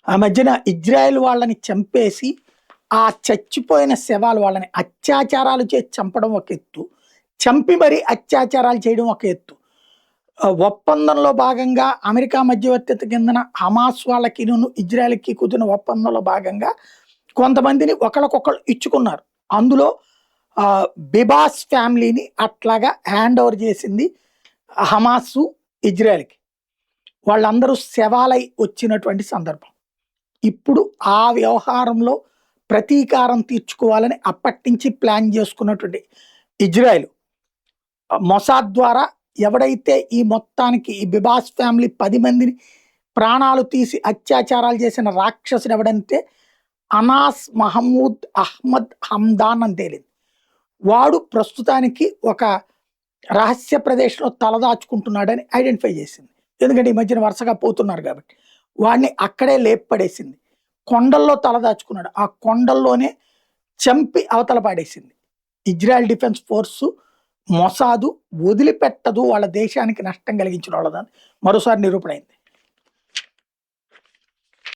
ఆ మధ్యన ఇజ్రాయెల్ వాళ్ళని చంపేసి, ఆ చచ్చిపోయిన శవాలు వాళ్ళని అత్యాచారాలు చేసి చంపడం ఒక ఎత్తు. చంపి మరి అత్యాచారాలు చేయడం ఒక ఎత్తు. ఒప్పందంలో భాగంగా అమెరికా మధ్యవర్తిత్వ కిందన హమాస్ వాళ్ళకిను, ఇజ్రాయెల్‌కి కుదిరిన ఒప్పందంలో భాగంగా కొంతమందిని ఒకళ్ళకొకళ్ళు ఇచ్చుకున్నారు. అందులో బిబాస్ ఫ్యామిలీని అట్లాగా హ్యాండ్ ఓవర్ చేసింది హమాసు, ఇజ్రాయెల్‌కి. వాళ్ళందరూ శవాలై వచ్చినటువంటి సందర్భం. ఇప్పుడు ఆ వ్యవహారంలో ప్రతీకారం తీర్చుకోవాలని అప్పటినుంచి ప్లాన్ చేసుకున్నటువంటి ఇజ్రాయెల్ మొసాద్ ద్వారా ఎవడైతే ఈ మొత్తానికి ఈ బిబాస్ ఫ్యామిలీ 10 మందిని ప్రాణాలు తీసి అత్యాచారాలు చేసిన రాక్షసుడు ఎవడంటే అనాస్ మహమూద్ అహ్మద్ హమ్దాన్ అని తేలింది. వాడు ప్రస్తుతానికి ఒక రహస్య ప్రదేశంలో తలదాచుకుంటున్నాడని ఐడెంటిఫై చేసింది. ఎందుకంటే ఈ మధ్యన వరుసగా పోతున్నారు కాబట్టి. వాడిని అక్కడే లేపడేసింది. కొండల్లో తలదాచుకున్నాడు. ఆ కొండల్లోనే చంపి అవతల పాడేసింది. ఇజ్రాయెల్ డిఫెన్స్ ఫోర్సు మొసాదు వదిలిపెట్టదు వాళ్ళ దేశానికి నష్టం కలిగించిన వాళ్ళదని మరోసారి నిరూపణ అయింది.